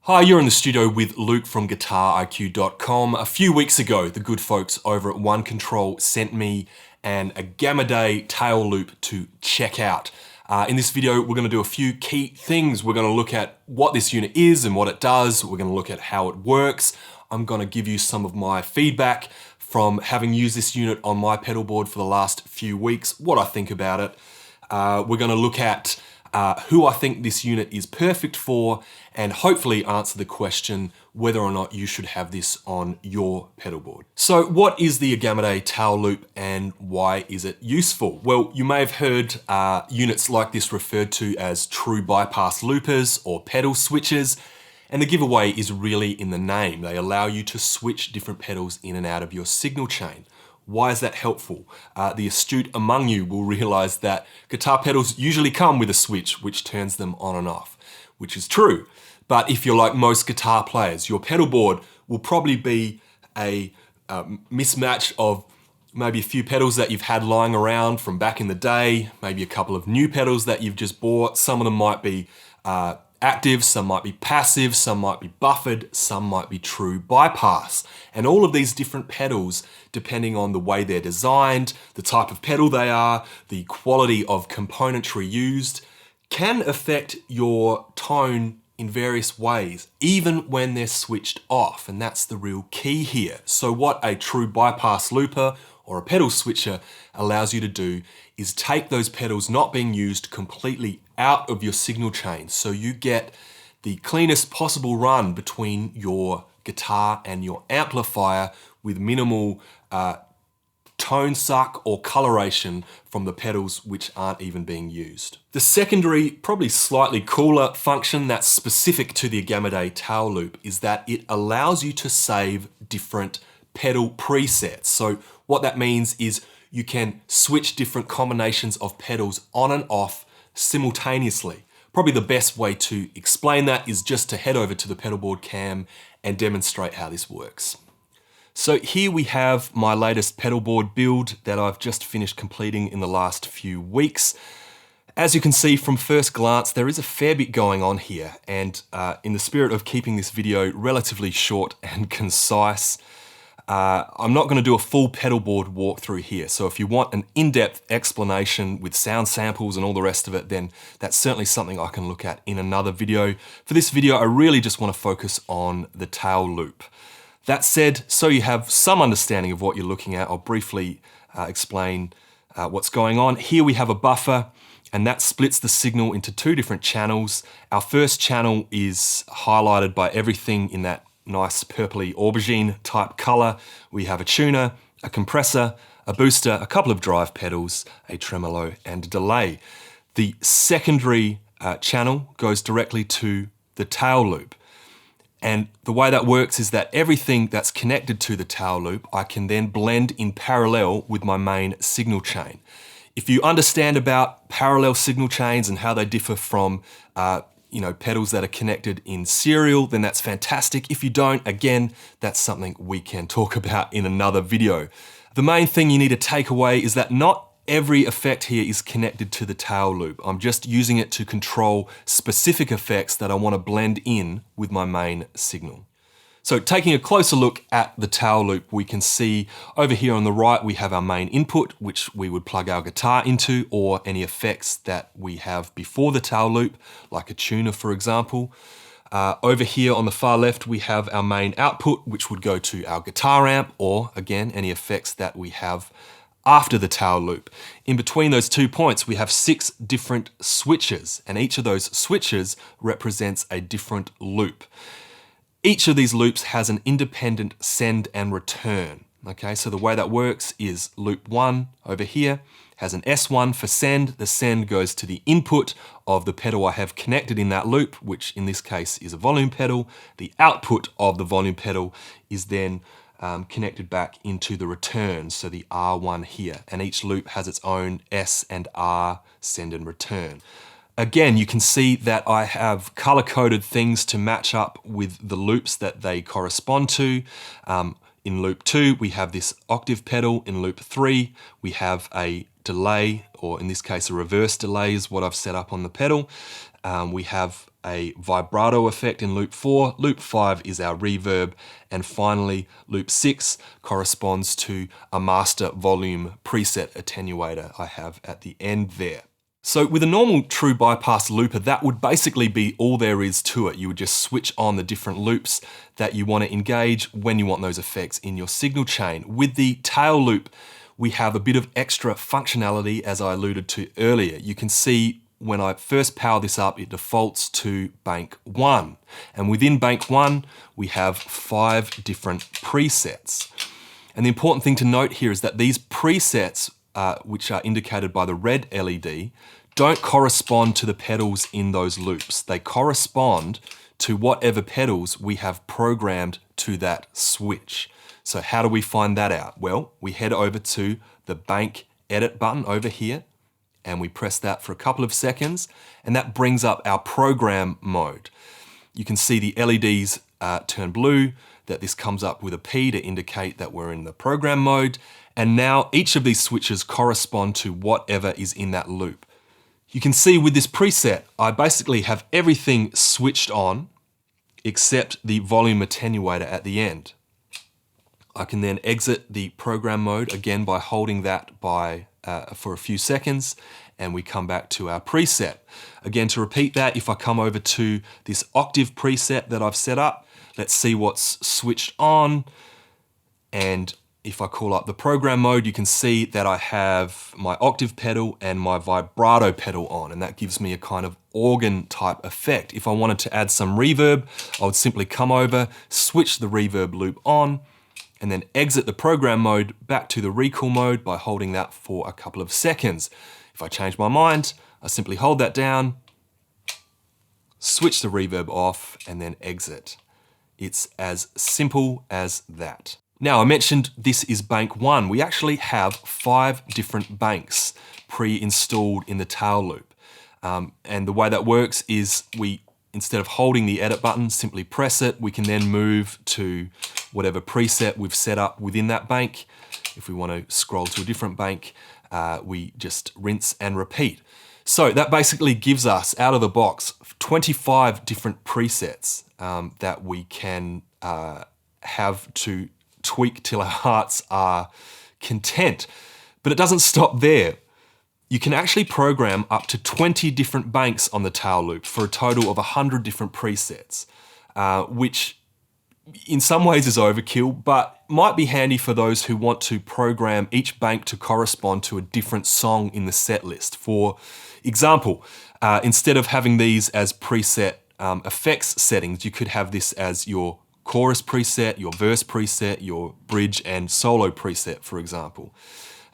Hi, you're in the studio with Luke from GuitarIQ.com. A few weeks ago, the good folks over at One Control sent me an Agamidae Tail Loop to check out. In this video, we're going to do a few key things. We're going to look at what this unit is and what it does. We're going to look at how it works. I'm going to give you some of my feedback from having used this unit on my pedal board for the last few weeks, what I think about it. We're going to look at who I think this unit is perfect for, and hopefully answer the question whether or not you should have this on your pedal board. So what is the Agamidae Tail Loop and why is it useful? Well, you may have heard units like this referred to as true bypass loopers or pedal switchers, and the giveaway is really in the name. They allow you to switch different pedals in and out of your signal chain. Why is that helpful? The astute among you will realize that guitar pedals usually come with a switch which turns them on and off, which is true. But if you're like most guitar players, your pedal board will probably be a mismatch of maybe a few pedals that you've had lying around from back in the day, maybe a couple of new pedals that you've just bought. Some of them might be active, some might be passive, some might be buffered, some might be true bypass. And all of these different pedals, depending on the way they're designed, the type of pedal they are, the quality of componentry used, can affect your tone in various ways, even when they're switched off. And that's the real key here. So what a true bypass looper or a pedal switcher allows you to do is take those pedals not being used completely out of your signal chain, so you get the cleanest possible run between your guitar and your amplifier with minimal tone suck or coloration from the pedals which aren't even being used. The secondary, probably slightly cooler function that's specific to the Agamidae Tail Loop is that it allows you to save different pedal presets. So what that means is you can switch different combinations of pedals on and off simultaneously. Probably the best way to explain that is just to head over to the pedal board cam and demonstrate how this works. So here we have my latest pedal board build that I've just finished completing in the last few weeks. As you can see from first glance, there is a fair bit going on here, and in the spirit of keeping this video relatively short and concise, I'm not going to do a full pedal board walkthrough here. So if you want an in-depth explanation with sound samples and all the rest of it, then that's certainly something I can look at in another video. For this video, I really just want to focus on the tail loop. That said, so you have some understanding of what you're looking at, I'll briefly explain what's going on. Here we have a buffer, and that splits the signal into two different channels. Our first channel is highlighted by everything in that nice purpley aubergine type color. We have a tuner, a compressor, a booster, a couple of drive pedals, a tremolo, and a delay. The secondary channel goes directly to the tail loop. And the way that works is that everything that's connected to the tail loop, I can then blend in parallel with my main signal chain. If you understand about parallel signal chains and how they differ from pedals that are connected in serial, then that's fantastic. If you don't, again, that's something we can talk about in another video. The main thing you need to take away is that not every effect here is connected to the tail loop. I'm just using it to control specific effects that I want to blend in with my main signal. So taking a closer look at the tail loop, we can see over here on the right, we have our main input, which we would plug our guitar into, or any effects that we have before the tail loop, like a tuner, for example. Over here on the far left, we have our main output, which would go to our guitar amp, or again, any effects that we have after the tail loop. In between those 2 points, we have 6 different switches, and each of those switches represents a different loop. Each of these loops has an independent send and return. Okay, so the way that works is loop 1 over here has an S1 for send. The send goes to the input of the pedal I have connected in that loop, which in this case is a volume pedal. The output of the volume pedal is then connected back into the return, so the R1 here. And each loop has its own S and R send and return. Again, you can see that I have color-coded things to match up with the loops that they correspond to. In loop 2, we have this octave pedal. In loop 3, we have a delay, or in this case, a reverse delay is what I've set up on the pedal. We have a vibrato effect in loop 4, loop 5 is our reverb, and finally loop 6 corresponds to a master volume preset attenuator I have at the end there. So with a normal true bypass looper, that would basically be all there is to it. You would just switch on the different loops that you want to engage when you want those effects in your signal chain. With the tail loop, we have a bit of extra functionality, as I alluded to earlier. You can see when I first power this up, it defaults to bank 1. And within bank 1, we have 5 different presets. And the important thing to note here is that these presets, which are indicated by the red LED, don't correspond to the pedals in those loops. They correspond to whatever pedals we have programmed to that switch. So how do we find that out? Well, we head over to the bank edit button over here, and we press that for a couple of seconds, and that brings up our program mode. You can see the LEDs turn blue, that this comes up with a P to indicate that we're in the program mode, and now each of these switches correspond to whatever is in that loop. You can see with this preset, I basically have everything switched on except the volume attenuator at the end. I can then exit the program mode again by holding that for a few seconds, and we come back to our preset. Again, to repeat that, if I come over to this octave preset that I've set up, let's see what's switched on. And if I call up the program mode, you can see that I have my octave pedal and my vibrato pedal on, and that gives me a kind of organ type effect. If I wanted to add some reverb, I would simply come over, switch the reverb loop on, and then exit the program mode back to the recall mode by holding that for a couple of seconds. If I change my mind, I simply hold that down, switch the reverb off, and then exit. It's as simple as that. Now, I mentioned this is bank 1. We actually have 5 different banks pre-installed in the tail loop. And the way that works is instead of holding the edit button, simply press it. We can then move to whatever preset we've set up within that bank. If we want to scroll to a different bank, we just rinse and repeat. So that basically gives us, out of the box, 25 different presets that we can have to tweak till our hearts are content. But it doesn't stop there. You can actually program up to 20 different banks on the tail loop for a total of 100 different presets, which in some ways is overkill, but might be handy for those who want to program each bank to correspond to a different song in the set list. For example, instead of having these as preset effects settings, you could have this as your chorus preset, your verse preset, your bridge and solo preset, for example.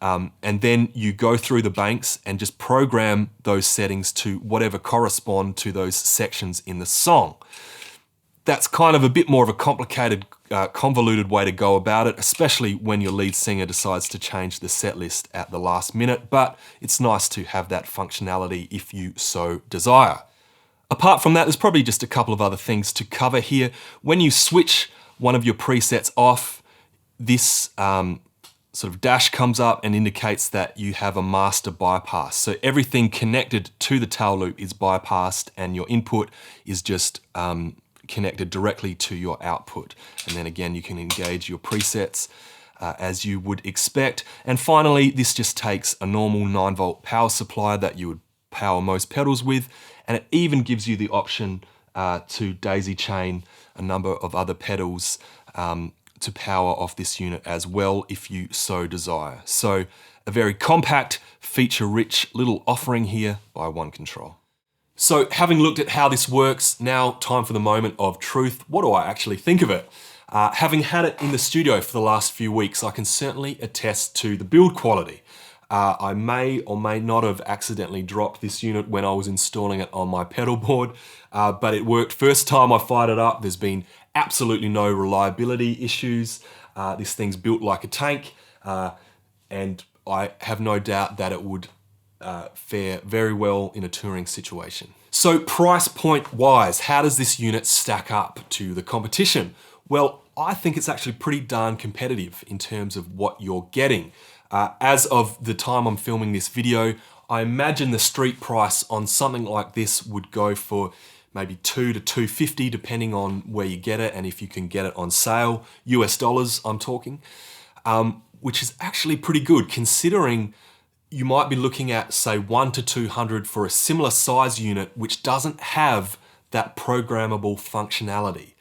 And then you go through the banks and just program those settings to whatever correspond to those sections in the song. That's kind of a bit more of a complicated, convoluted way to go about it, especially when your lead singer decides to change the set list at the last minute, but it's nice to have that functionality if you so desire. Apart from that, there's probably just a couple of other things to cover here. When you switch one of your presets off, this sort of dash comes up and indicates that you have a master bypass. So everything connected to the tail loop is bypassed and your input is just connected directly to your output. And then again, you can engage your presets as you would expect. And finally, this just takes a normal 9-volt power supply that you would power most pedals with, and it even gives you the option to daisy chain a number of other pedals to power off this unit as well if you so desire. So a very compact, feature-rich little offering here by One Control. So having looked at how this works, now time for the moment of truth. What do I actually think of it? Having had it in the studio for the last few weeks, I can certainly attest to the build quality. I may or may not have accidentally dropped this unit when I was installing it on my pedal board, but it worked first time I fired it up. There's been absolutely no reliability issues. This thing's built like a tank, and I have no doubt that it would fare very well in a touring situation. So price point wise, how does this unit stack up to the competition? Well, I think it's actually pretty darn competitive in terms of what you're getting. As of the time I'm filming this video, I imagine the street price on something like this would go for maybe $2 to $250 depending on where you get it and if you can get it on sale, US dollars I'm talking, which is actually pretty good considering you might be looking at say 1 to 200 for a similar size unit which doesn't have that programmable functionality.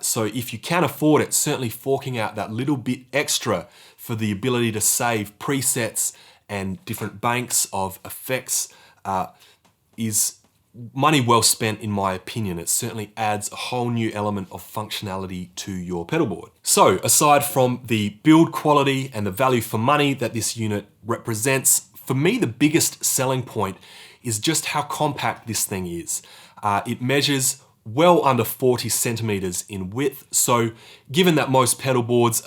So if you can afford it, certainly forking out that little bit extra for the ability to save presets and different banks of effects is money well spent in my opinion. It certainly adds a whole new element of functionality to your pedal board. So aside from the build quality and the value for money that this unit represents, for me the biggest selling point is just how compact this thing is. It measures well under 40 centimeters in width. So given that most pedal boards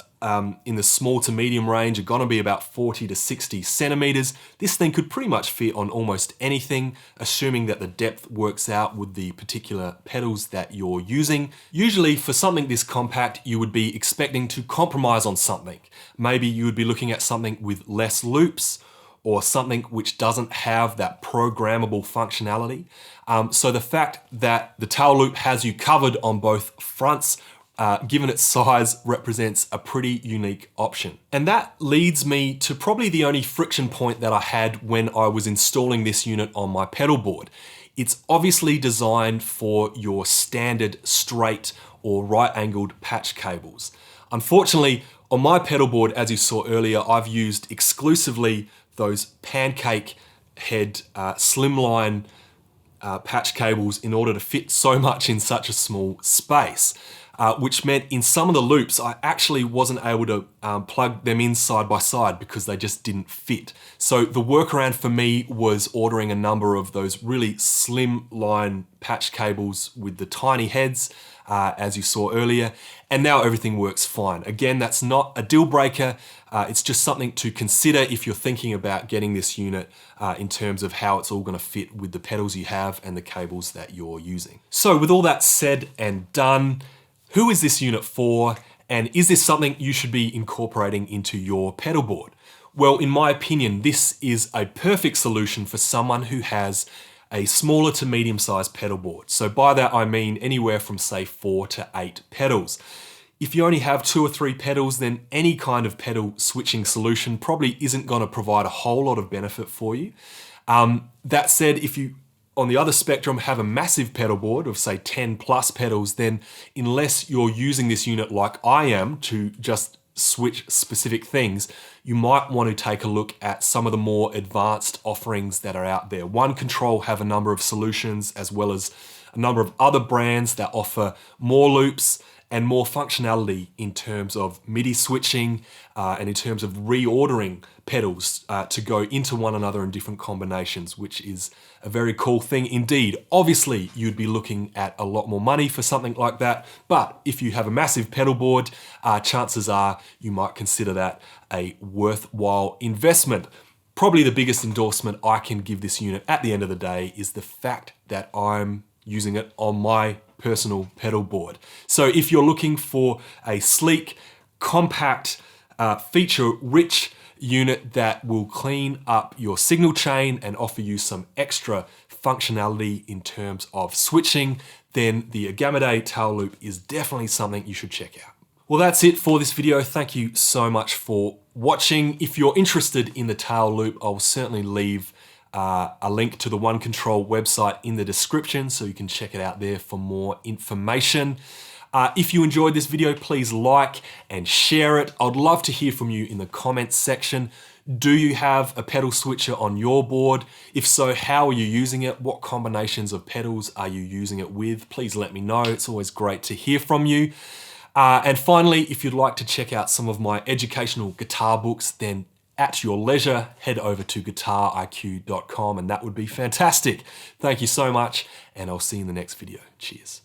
in the small to medium range are gonna be about 40 to 60 centimeters, this thing could pretty much fit on almost anything, assuming that the depth works out with the particular pedals that you're using. Usually for something this compact, you would be expecting to compromise on something. Maybe you would be looking at something with less loops, or something which doesn't have that programmable functionality. So the fact that the tail loop has you covered on both fronts, given its size, represents a pretty unique option. And that leads me to probably the only friction point that I had when I was installing this unit on my pedal board. It's obviously designed for your standard straight or right-angled patch cables. Unfortunately, on my pedal board, as you saw earlier, I've used exclusively those pancake head slimline patch cables in order to fit so much in such a small space, which meant in some of the loops I actually wasn't able to plug them in side by side because they just didn't fit. So the workaround for me was ordering a number of those really slim line patch cables with the tiny heads, as you saw earlier, and now everything works fine. Again, that's not a deal breaker. It's just something to consider if you're thinking about getting this unit in terms of how it's all going to fit with the pedals you have and the cables that you're using. So with all that said and done, who is this unit for, and is this something you should be incorporating into your pedal board? Well, in my opinion, this is a perfect solution for someone who has a smaller to medium-sized pedal board. So by that I mean anywhere from say 4 to 8 pedals. If you only have 2 or 3 pedals, then any kind of pedal switching solution probably isn't going to provide a whole lot of benefit for you. That said, if you on the other spectrum have a massive pedal board of say 10 plus pedals, then unless you're using this unit like I am to just switch specific things, you might want to take a look at some of the more advanced offerings that are out there. One Control have a number of solutions, as well as a number of other brands that offer more loops and more functionality in terms of MIDI switching and in terms of reordering pedals to go into one another in different combinations, which is a very cool thing indeed. Obviously, you'd be looking at a lot more money for something like that, but if you have a massive pedal board, chances are you might consider that a worthwhile investment. Probably the biggest endorsement I can give this unit at the end of the day is the fact that I'm using it on my personal pedal board. So if you're looking for a sleek, compact, feature-rich unit that will clean up your signal chain and offer you some extra functionality in terms of switching, then the Agamidae Tail Loop is definitely something you should check out. Well, that's it for this video. Thank you so much for watching. If you're interested in the Tail Loop, I'll certainly leave a link to the One Control website in the description so you can check it out there for more information. If you enjoyed this video, please like and share it. I'd love to hear from you in the comments section. Do you have a pedal switcher on your board? If so, how are you using it? What combinations of pedals are you using it with? Please let me know. It's always great to hear from you. And finally, if you'd like to check out some of my educational guitar books, then at your leisure, head over to guitariq.com and that would be fantastic. Thank you so much, and I'll see you in the next video. Cheers.